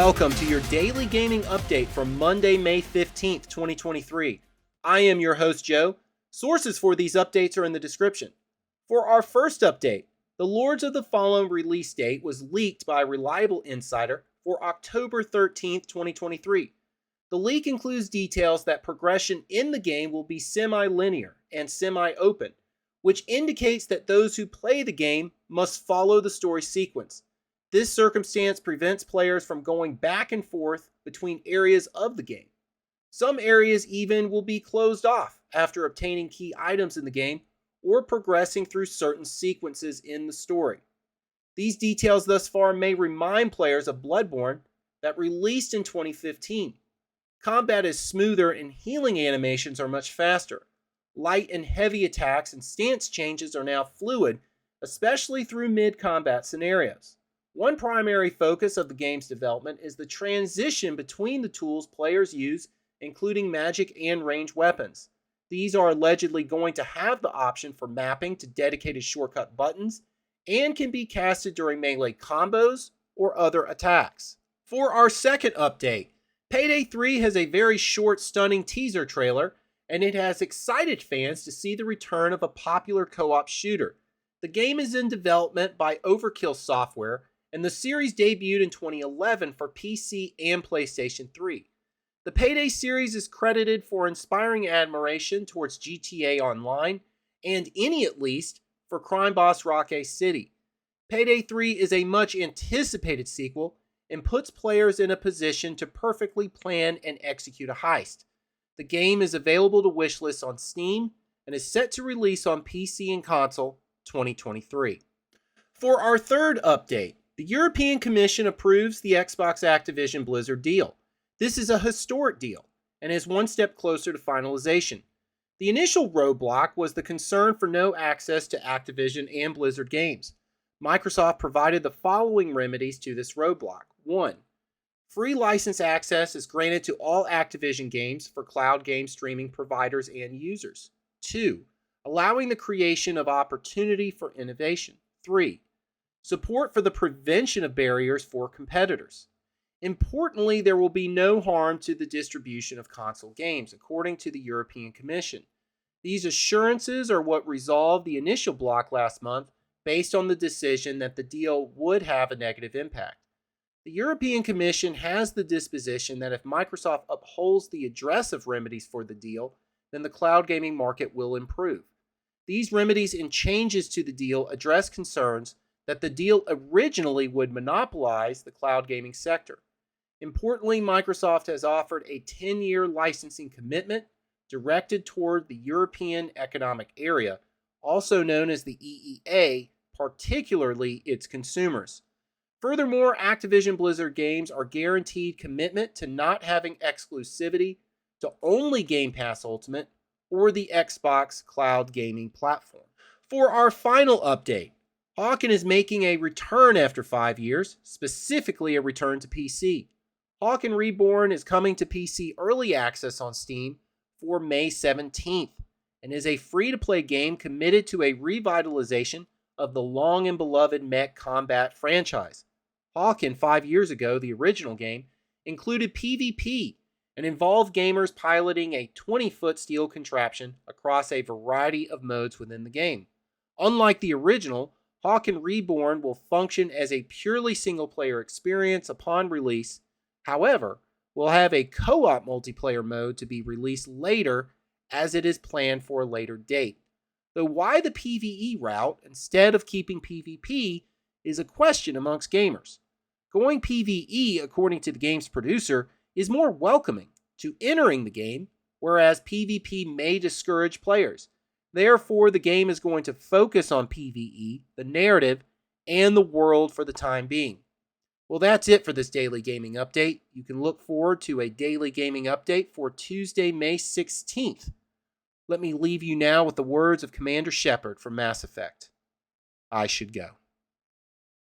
Welcome to your daily gaming update for Monday, May 15th, 2023. I am your host, Joe. Sources for these updates are in the description. For our first update, the Lords of the Fallen release date was leaked by a reliable insider for October 13th, 2023. The leak includes details that progression in the game will be semi-linear and semi-open, which indicates that those who play the game must follow the story sequence. This circumstance prevents players from going back and forth between areas of the game. Some areas even will be closed off after obtaining key items in the game or progressing through certain sequences in the story. These details thus far may remind players of Bloodborne that released in 2015. Combat is smoother and healing animations are much faster. Light and heavy attacks and stance changes are now fluid, especially through mid-combat scenarios. One primary focus of the game's development is the transition between the tools players use, including magic and ranged weapons. These are allegedly going to have the option for mapping to dedicated shortcut buttons and can be casted during melee combos or other attacks. For our second update, Payday 3 has a very short, stunning teaser trailer, and it has excited fans to see the return of a popular co-op shooter. The game is in development by Overkill Software, and the series debuted in 2011 for PC and PlayStation 3. The Payday series is credited for inspiring admiration towards GTA Online, and ENnie at least, for crime boss Rockay City. Payday 3 is a much anticipated sequel and puts players in a position to perfectly plan and execute a heist. The game is available to wishlist on Steam and is set to release on PC and console 2023. For our third update, the European Commission approves the Xbox Activision Blizzard deal. This is a historic deal and is one step closer to finalization. The initial roadblock was the concern for no access to Activision and Blizzard games. Microsoft provided the following remedies to this roadblock. 1. Free license access is granted to all Activision games for cloud game streaming providers and users. 2. Allowing the creation of opportunity for innovation. 3. Support for the prevention of barriers for competitors. Importantly, there will be no harm to the distribution of console games, according to the European Commission. These assurances are what resolved the initial block last month based on the decision that the deal would have a negative impact. The European Commission has the disposition that if Microsoft upholds the address remedies for the deal, then the cloud gaming market will improve. These remedies and changes to the deal address concerns that the deal originally would monopolize the cloud gaming sector. Importantly, Microsoft has offered a 10-year licensing commitment directed toward the European Economic Area, also known as the EEA, particularly its consumers. Furthermore, Activision Blizzard games are guaranteed commitment to not having exclusivity to only Game Pass Ultimate or the Xbox cloud gaming platform. For our final update, Hawken is making a return after 5 years, specifically a return to PC. Hawken Reborn is coming to PC early access on Steam for May 17th and is a free-to-play game committed to a revitalization of the long and beloved mech combat franchise. Hawken, 5 years ago, the original game, included PvP and involved gamers piloting a 20-foot steel contraption across a variety of modes within the game. Unlike the original, Hawken Reborn will function as a purely single-player experience upon release. However, will have a co-op multiplayer mode to be released later as it is planned for a later date. Though why the PvE route instead of keeping PvP is a question amongst gamers. Going PvE, according to the game's producer, is more welcoming to entering the game, whereas PvP may discourage players. Therefore, the game is going to focus on PvE, the narrative, and the world for the time being. Well, that's it for this daily gaming update. You can look forward to a daily gaming update for Tuesday, May 16th. Let me leave you now with the words of Commander Shepard from Mass Effect. I should go.